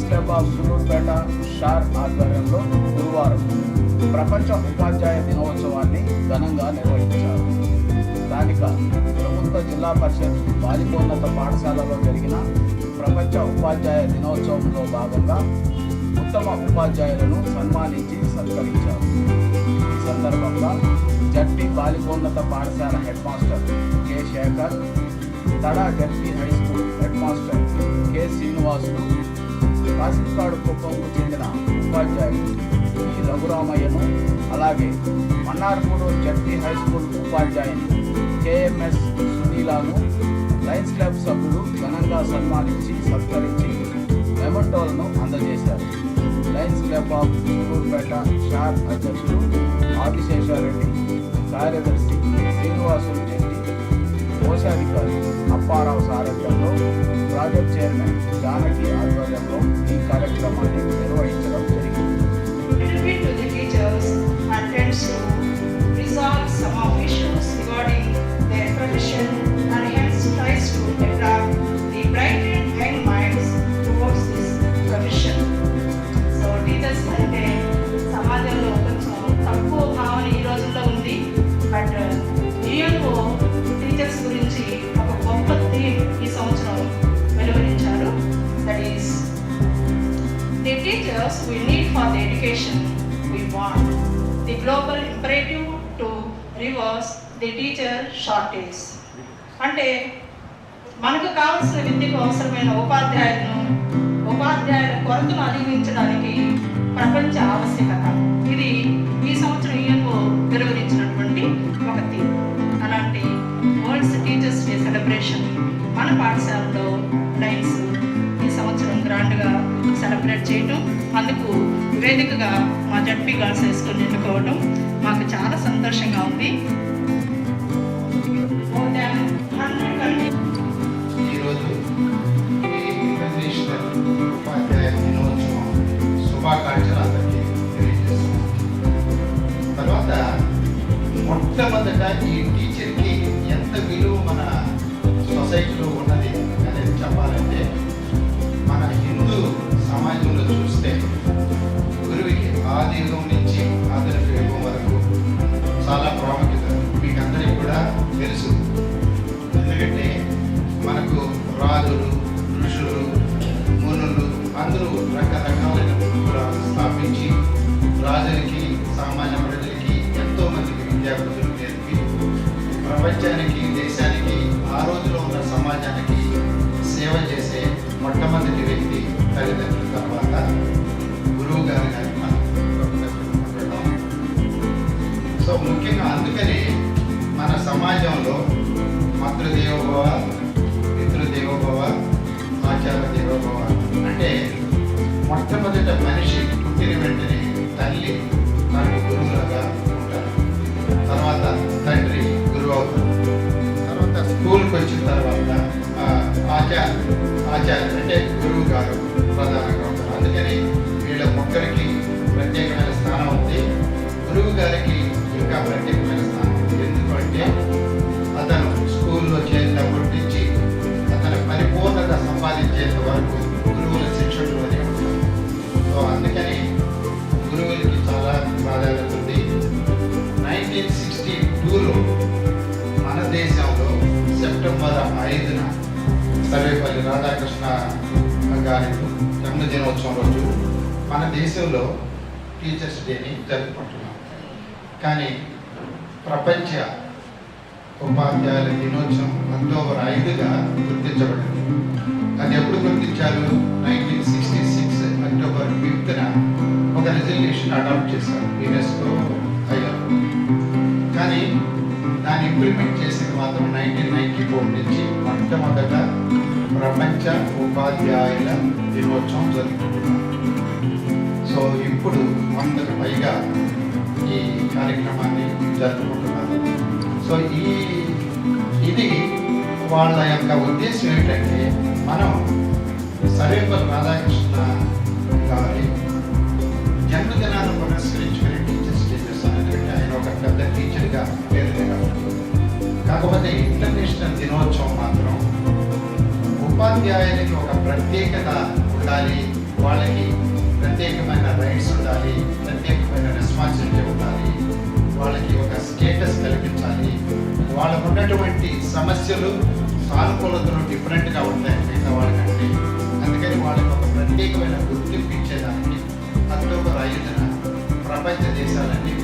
Club of Sullurpeta SHAR ఆధ్వర్యంలో గురువారం ప్రపంచ ఉపాధ్యాయ దినోత్సవాన్ని ఘనంగా నిర్వహించారు. స్థానిక ప్రభుత్వ జిల్లా పరిషత్ బాలికోన్నత పాఠశాలలో జరిగిన ప్రపంచ ఉపాధ్యాయ దినోత్సవంలో భాగంగా ఉత్తమ ఉపాధ్యాయులను సన్మానించి సత్కరించారు. ఈ సందర్భంగా జడ్పీ బాలికోన్నత పాఠశాల head master K Shekhar, Tada ZP high school head master K Srinivasulu, Kasikadu కుప్పంకు చెందిన ఉపాధ్యాయులు ఈ రఘురామయ్యను, అలాగే మన్నార్పూడు జడ్పీ హై స్కూల్ ఉపాధ్యాయుని కేఎంఎస్ సునీలాను లయన్స్ క్లబ్ సభ్యులు ఘనంగా సన్మానించి సత్కరించి మెమంటోలను అందజేశారు. Lions Club of Sullurpeta SHAR అధ్యక్షులు ఆదిశేషారెడ్డి, కార్యదర్శి శ్రీనివాసులు చెట్టి, కోశాధికారి అప్పారావు సారథ్యంలో ప్రాజెక్ట్ చైర్మన్ జానకి ఆధ్వర్యంలో ఈ కార్యక్రమాన్ని నిర్వహించడం జరిగింది. సమాజంలో కొంచెం తక్కువ భావన ఈ రోజుల్లో ఉంది. బట్ యుఎన్ఓ టీచర్స్ గురించి ఒక గొప్ప థీమ్ ఈ సంవత్సరం వెలువరించారు. That is the teachers we need for the education we want. The global imperative to reverse the teacher shortage. అంటే మనకు కావాల్సిన విద్యకు అవసరమైన ఉపాధ్యాయుల కొరతను అధిగమించడానికి ప్రపంచ ఆవశ్యకత. ఇది ఈ సంవత్సరం యుఎన్ఓ వెలువరించినటువంటి ఒక థీమ్. అలాంటి వరల్డ్స్ టీచర్స్ డే సెలబ్రేషన్ మన పాఠశాలలో లైన్స్ ఈ సంవత్సరం గ్రాండ్గా సెలబ్రేట్ చేయటం, అందుకు వేదికగా మా జడ్పీ గర్ల్స్ హై స్కూల్ ఎన్నుకోవడం మాకు చాలా సంతోషంగా ఉంది. ఈరోజు ఇంటర్నేషనల్ ఉపాధ్యాయ దినోత్సవం శుభాకాంక్షలు అందరికీ తెలియజేస్తున్నాం. తర్వాత మొట్టమొదట ఈ టీచర్కి ఎంత విలువ మన సొసైటీలో ఉన్నది అనేది చెప్పాలంటే, మన హిందూ సమాజంలో చూస్తే గురువుకి ఆది యుగం నుంచి ఆధునిక యుగం వరకు చాలా ప్రాముఖ్యత మీకు అందరికీ కూడా తెలుసు. ఎందుకంటే మనకు రాజులు, ఋషులు, మునులు అందరూ రకరకాలైన గురుకులాలు స్థాపించి రాజులకి, సామాన్య ప్రజలకి, ఎంతో మందికి విద్యాబుద్ధులు నేర్పి ప్రపంచానికి, దేశానికి, ఆ రోజులో ఉన్న సమాజానికి సేవ చేసే మొట్టమొదటి వ్యక్తి తల్లిదండ్రుల తర్వాత గురువు గారు కానీ మనం ఉండడం. సో ముఖ్యంగా అందుకని మన సమాజంలో మాతృదేవోభవ, పితృదేవోభవ, ఆచార్య దేవోభవ అంటే మొట్టమొదట మనిషి పుట్టిన వెంటనే తల్లి నాకు గురువులుగా ఉంటారు, తర్వాత తండ్రి గురువు అవుతారు, తర్వాత స్కూల్కి వచ్చిన తర్వాత ఆచార్య అంటే గురువు గారు ప్రధానంగా ఉంటారు. అందుకని వీళ్ళ ముగ్గురికి ప్రత్యేకమైన స్థానం ఉంది. గురువు గారికి ఇంకా ప్రత్యేకమైన స్థానం ఉంది. ఎందుకంటే అతను స్కూల్లో చేరినప్పటి నుంచి అతను పరిపూర్ణత సంపాదించేంత వరకు గురువుల శిక్షణలోనే ఉంటారు. సో అందుకని గురువులకి చాలా ప్రాధాన్యత ఉంది. 1962లో మన దేశంలో సెప్టెంబర్ 5న సర్వేపల్లి రాధాకృష్ణ గారి జన్మదినోత్సవం రోజు మన దేశంలో టీచర్స్ డేని జరుపుకుంటున్నాం. కానీ ప్రపంచ ఉపాధ్యాయుల దినోత్సవం అక్టోబర్ 5గా గుర్తించబడింది. అది ఎప్పుడు గుర్తించారు? 1966 అక్టోబర్ 5న ఒక రెజల్యూషన్ అడాప్ట్ చేశారు యునెస్కో అయ్యారు. కానీ దాన్ని ఇంప్లిమెంట్ చేసింది మాత్రం 1994 నుంచి మొట్టమొదట ప్రపంచ ఉపాధ్యాయుల దినోత్సవం జరుపుకుంటున్నాం. సో ఇప్పుడు 100కు పైగా ఈ కార్యక్రమాన్ని జరుపుకుంటున్నారు. సో ఇది వాళ్ళ యొక్క ఉద్దేశం ఏంటంటే, మనం సర్వేపల్లి రాధాకృష్ణ గారి జన్మదినాన్ని పురస్కరించుకునే టీచర్స్ డే చేస్తాను. ఎందుకంటే ఆయన ఒక పెద్ద టీచర్గా పేరు కాబట్టి. కాకపోతే ఇంటర్నేషనల్ దినోత్సవం మాత్రం ఉపాధ్యాయునికి ఒక ప్రత్యేకత ఉండాలి, వాళ్ళకి ప్రత్యేకమైన రైట్స్ ఉండాలి, ప్రత్యేకమైన రెస్పాన్సిబిలిటీ ఉండాలి, వాళ్ళకి ఒక స్టేటస్ కల్పించాలి. వాళ్ళకు ఉన్నటువంటి సమస్యలు సానుకూలతలు డిఫరెంట్గా ఉంటాయి మిగతా వాళ్ళకంటే. అందుకని వాళ్ళకి ఒక ప్రత్యేకమైన గుర్తింపు ఇచ్చేదానికి అక్టోబర్ 5న ప్రపంచ దేశాలన్నీ